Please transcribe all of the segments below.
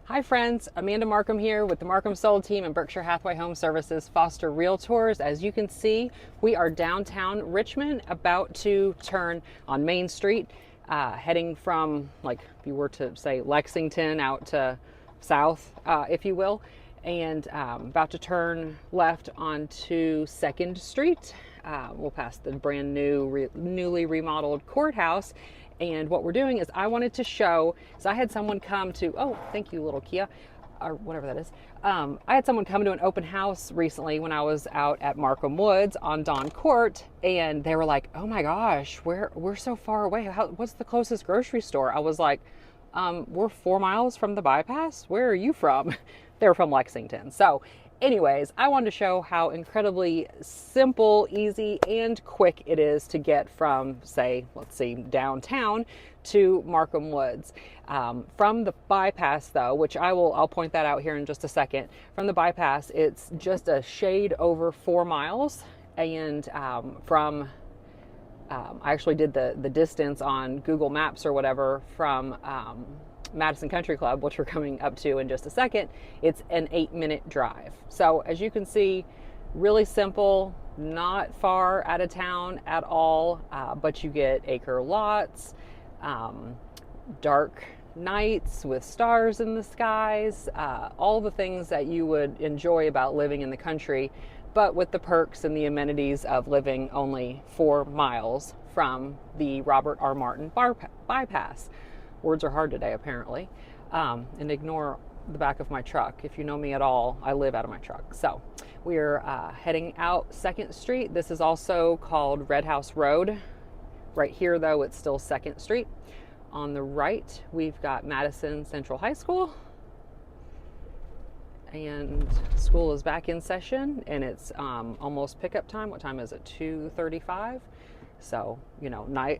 Hi friends, Amanda Markham here with the Markham Sold team and Berkshire Hathaway Home Services Foster Realtors. As you can see, we are downtown Richmond, about to turn on Main Street, heading from, like, if you were to say Lexington out to south, if you will, and about to turn left onto 2nd Street. We'll pass the brand new, newly remodeled courthouse. And what we're doing is I wanted to show, so I had someone come to, oh, thank you, little Kia, or whatever that is. I had someone come to an open house recently when I was out at Markham Woods on Don Court, and they were like, oh my gosh, we're so far away. What's the closest grocery store? I was like, we're 4 miles from the bypass. Where are you from? They're from Lexington. So anyways, I wanted to show how incredibly simple, easy, and quick it is to get from, say, let's see, downtown to Markham Woods. From the bypass, though, which I'll point that out here in just a second. From the bypass, it's just a shade over 4 miles, and I actually did the distance on Google Maps or whatever from Madison Country Club, which we're coming up to in just a second. It's an 8-minute drive. So as you can see, really simple, not far out of town at all, but you get acre lots, dark nights with stars in the skies, all the things that you would enjoy about living in the country, but with the perks and the amenities of living only 4 miles from the Robert R. Martin bypass. Words are hard today, apparently. And ignore the back of my truck. If you know me at all, I live out of my truck. So we're heading out 2nd Street. This is also called Red House Road. Right here, though, it's still 2nd Street. On the right, we've got Madison Central High School. And school is back in session, and it's almost pickup time. What time is it? 2:35. So,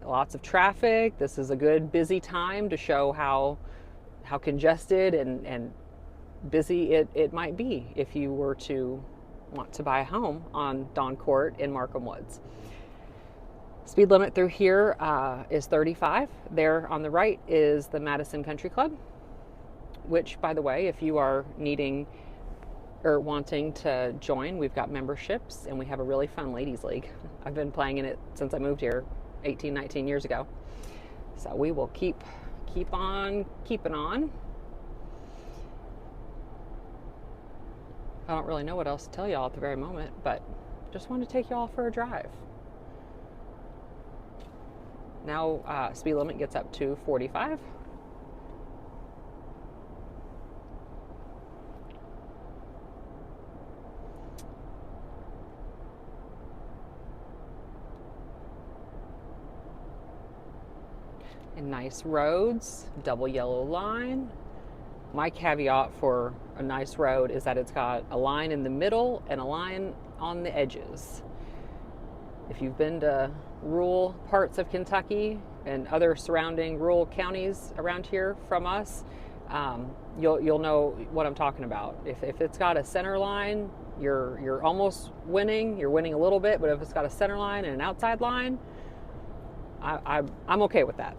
lots of traffic. This is a good busy time to show how congested and busy it might be if you were to want to buy a home on Don Court in Markham Woods. Speed limit through here is 35. There on the right is the Madison Country Club, which, by the way, if you are needing or wanting to join, we've got memberships, and we have a really fun ladies league. I've been playing in it since I moved here 18, 19 years ago. So we will keep on keeping on. I don't really know what else to tell y'all at the very moment, but just wanted to take y'all for a drive. Now speed limit gets up to 45. And nice roads, double yellow line. My caveat for a nice road is that it's got a line in the middle and a line on the edges. If you've been to rural parts of Kentucky and other surrounding rural counties around here from us, you'll know what I'm talking about. If it's got a center line, you're almost winning. You're winning a little bit, but if it's got a center line and an outside line, I'm okay with that.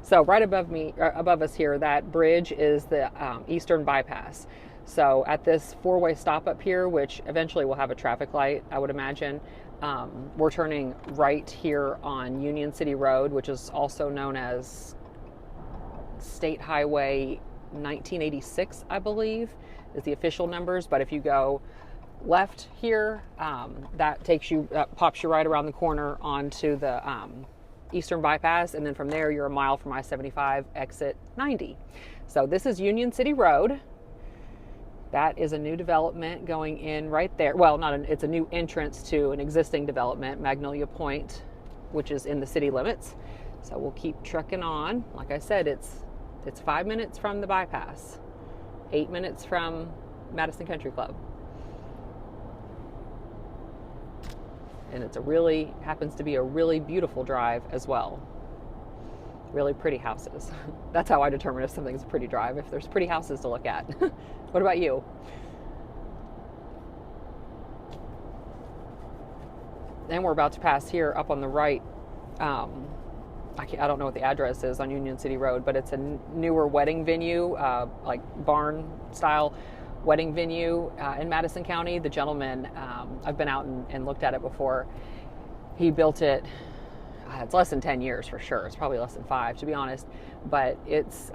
So right above us here, that bridge is the Eastern Bypass. So at this 4-way stop up here, which eventually will have a traffic light, I would imagine, we're turning right here on Union City Road, which is also known as State Highway 1986, I believe, is the official numbers. But if you go left here, that pops you right around the corner onto the Eastern Bypass, and then from there you're a mile from I-75 exit 90. So this is Union City Road. That is a new development going in right there. Well, it's a new entrance to an existing development, Magnolia Pointe, which is in the city limits. So we'll keep trucking on. Like I said, it's 5 minutes from the bypass, 8 minutes from Madison Country Club. And happens to be a really beautiful drive as well. Really pretty houses. That's how I determine if something's a pretty drive, if there's pretty houses to look at. What about you? And we're about to pass here up on the right I don't know what the address is on Union City Road, but it's a newer wedding venue, like barn style wedding venue in Madison County. The gentleman, I've been out and looked at it before. He built it. It's less than 10 years for sure. It's probably less than 5, to be honest. But it's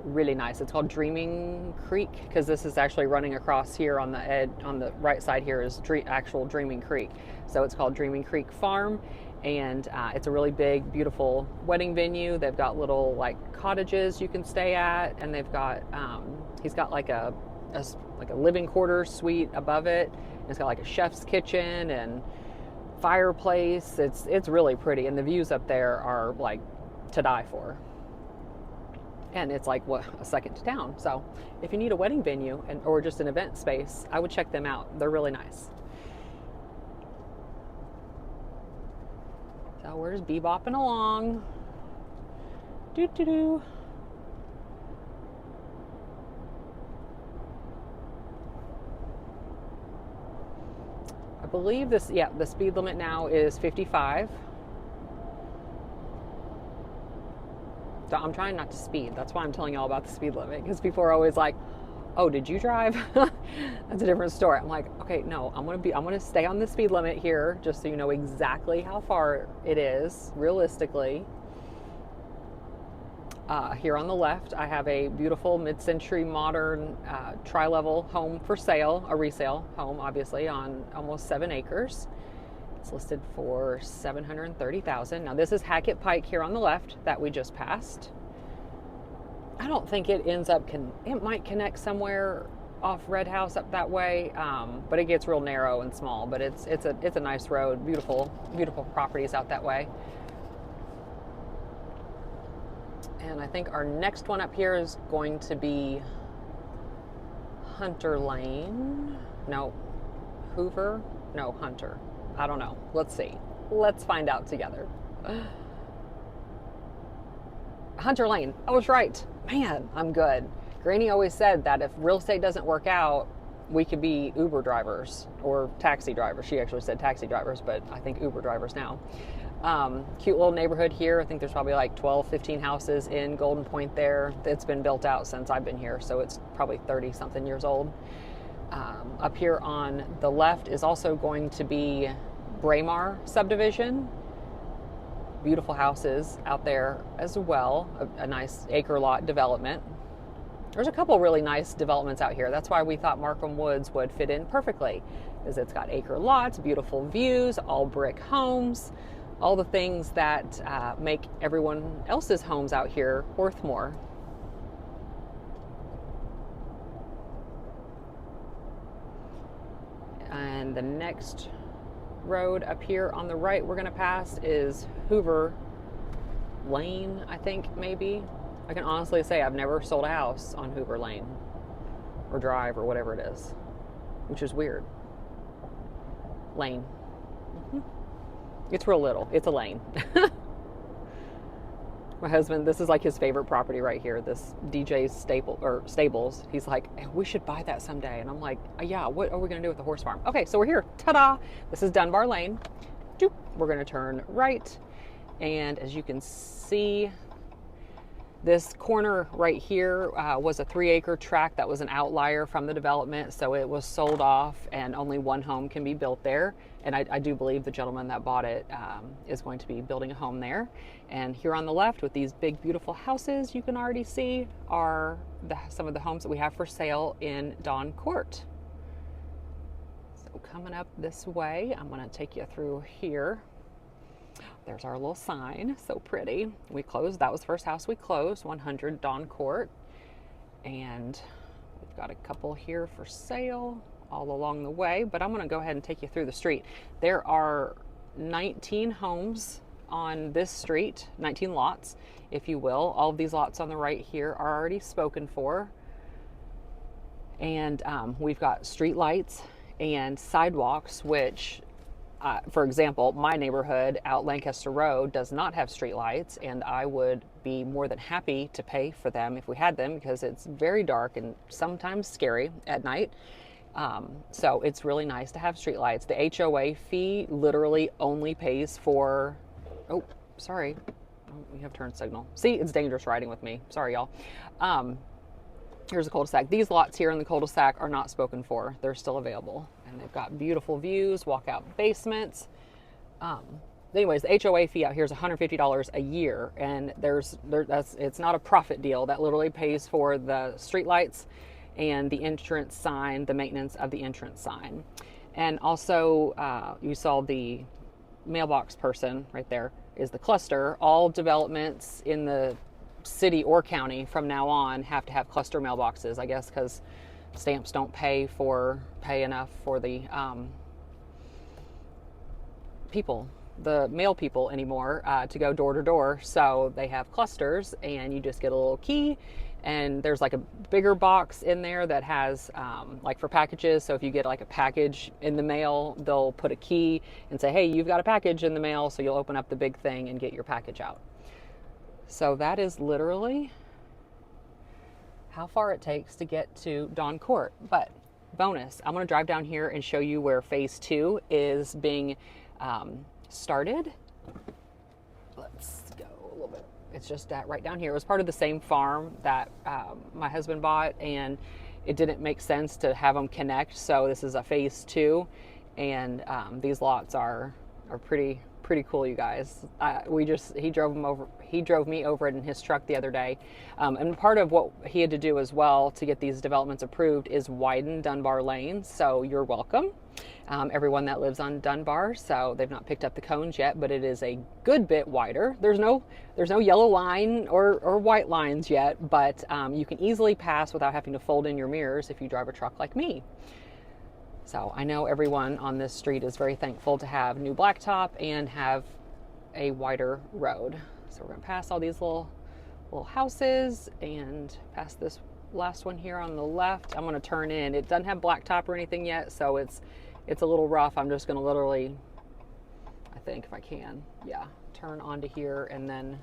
really nice. It's called Dreaming Creek, because this is actually running across here on the edge, on the right side here is actual Dreaming Creek. So it's called Dreaming Creek Farm, and it's a really big, beautiful wedding venue. They've got little like cottages you can stay at, and they've got he's got like a living quarters suite above it. And it's got like a chef's kitchen and fireplace. It's really pretty, and the views up there are like to die for. And it's like a second to town. So if you need a wedding venue or just an event space, I would check them out. They're really nice. So we're just bebopping along. Doo doo doo. I believe the speed limit now is 55. So I'm trying not to speed. That's why I'm telling you all about the speed limit, because people are always like, "Oh, did you drive?" That's a different story. I'm like, okay, no, I'm gonna stay on the speed limit here, just so you know exactly how far it is realistically. Here on the left, I have a beautiful mid-century modern tri-level home for sale, a resale home, obviously, on almost 7 acres. It's listed for $730,000. Now this is Hackett Pike here on the left that we just passed. I don't think it ends up, it might connect somewhere off Red House up that way, but it gets real narrow and small. But it's a nice road, beautiful properties out that way. And I think our next one up here is going to be Hunter Lane. No, Hoover. No, Hunter. I don't know. Let's see. Let's find out together. Hunter Lane. I was right. Man, I'm good. Granny always said that if real estate doesn't work out, we could be Uber drivers or taxi drivers. She actually said taxi drivers, but I think Uber drivers now. Cute little neighborhood here. I think there's probably like 12, 15 houses in Golden Point there. It's been built out since I've been here, so it's probably 30 something years old. Up here on the left is also going to be Braemar subdivision. Beautiful houses out there as well. A nice acre lot development. There's a couple really nice developments out here. That's why we thought Markham Woods would fit in perfectly, because it's got acre lots, beautiful views, all brick homes, all the things that make everyone else's homes out here worth more. And the next road up here on the right we're going to pass is Hoover Lane, I think, maybe. I can honestly say I've never sold a house on Hoover Lane or Drive or whatever it is, which is weird. Lane. It's real little. It's a lane. My husband, this is like his favorite property right here, this DJ's stables. He's like, hey, we should buy that someday. And I'm like, yeah, what are we going to do with the horse farm? Okay, so we're here. Ta-da! This is Dunbar Lane. Doop. We're going to turn right. And as you can see, this corner right here was a 3-acre tract that was an outlier from the development, so it was sold off and only one home can be built there. And I do believe the gentleman that bought it is going to be building a home there. And here on the left with these big beautiful houses you can already see are some of the homes that we have for sale in Don Court. So coming up this way, I'm going to take you through here. There's our little sign, so pretty. We closed, that was the first house we closed, 100 Don Court. And we've got a couple here for sale all along the way, but I'm gonna go ahead and take you through the street. There are 19 homes on this street, 19 lots, if you will. All of these lots on the right here are already spoken for. And we've got street lights and sidewalks, which for example, my neighborhood out Lancaster Road does not have street lights, and I would be more than happy to pay for them if we had them, because it's very dark and sometimes scary at night. So it's really nice to have street lights. The HOA fee literally only pays for, oh, sorry, Oh, we have turn signal. See, it's dangerous riding with me. Sorry, y'all. Here's a cul-de-sac. These lots here in the cul-de-sac are not spoken for. They're still available. And they've got beautiful views, walkout basements. Anyways, the HOA fee out here is $150 a year. And it's not a profit deal. That literally pays for the street lights and the entrance sign, the maintenance of the entrance sign. And also, you saw the mailbox person right there is the cluster. All developments in the city or county from now on have to have cluster mailboxes, I guess, because stamps don't pay enough for the the mail people anymore to go door to door. So they have clusters, and you just get a little key, and there's like a bigger box in there that has like for packages. So if you get like a package in the mail, they'll put a key and say, hey, you've got a package in the mail. So you'll open up the big thing and get your package out. So that is literally how far it takes to get to Dawn Court. But bonus, I'm going to drive down here and show you where phase 2 is being started. Let's go a little bit. It's just that right down here. It was part of the same farm that my husband bought, and it didn't make sense to have them connect. So this is a phase 2, and these lots are pretty cool, you guys. He drove me over it in his truck the other day, and part of what he had to do as well to get these developments approved is widen Dunbar Lane. So you're welcome, everyone that lives on Dunbar. So they've not picked up the cones yet, but it is a good bit wider. There's no yellow line or white lines yet, but you can easily pass without having to fold in your mirrors if you drive a truck like me. So I know everyone on this street is very thankful to have new blacktop and have a wider road. So we're going to pass all these little houses and pass this last one here on the left. I'm going to turn in. It doesn't have blacktop or anything yet, so it's a little rough. I'm just going to literally, I think if I can, turn onto here and then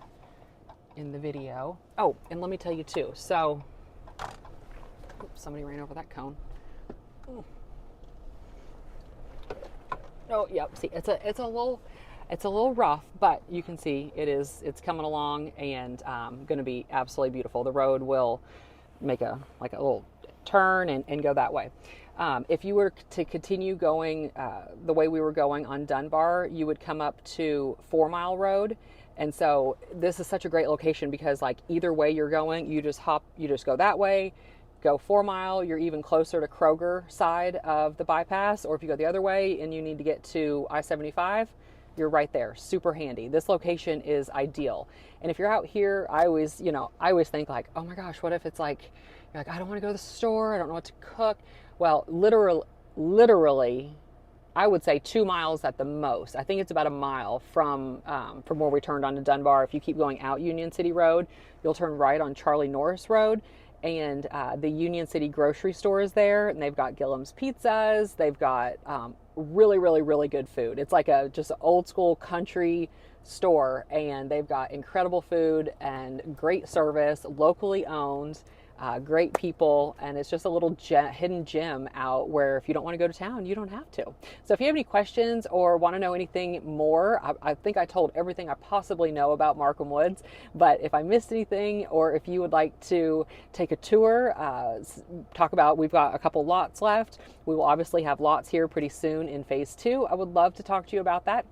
in the video. Oh, and let me tell you too. So, oops, somebody ran over that cone. Ooh. Oh, yep. See, it's a little rough, but you can see it's coming along and going to be absolutely beautiful. The road will make a little turn and go that way. If you were to continue going the way we were going on Dunbar, you would come up to 4 Mile Road. And so this is such a great location because like either way you're going, you just go that way. Go 4 Mile, you're even closer to Kroger side of the bypass, or if you go the other way and you need to get to I-75, you're right there. Super handy. This location is ideal. And if you're out here, I always think like, oh my gosh, what if it's like, you're like, I don't want to go to the store, I don't know what to cook. Well, literally, I would say 2 miles at the most. I think it's about a mile from where we turned onto Dunbar. If you keep going out Union City Road, you'll turn right on Charlie Norris Road. And the Union City grocery store is there, and they've got Gillum's Pizzas. They've got really, really, really good food. It's like just an old school country store, and they've got incredible food and great service, locally owned, great people, and it's just a little hidden gem out where if you don't want to go to town, you don't have to. So if you have any questions or want to know anything more, I think I told everything I possibly know about Markham Woods, but if I missed anything or if you would like to take a tour, we've got a couple lots left. We will obviously have lots here pretty soon in phase 2. I would love to talk to you about that.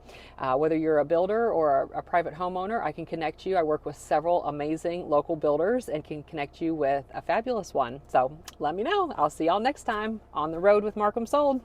Whether you're a builder or a private homeowner, I can connect you. I work with several amazing local builders and can connect you with a fabulous one. So let me know. I'll see y'all next time on the road with Markham Sold.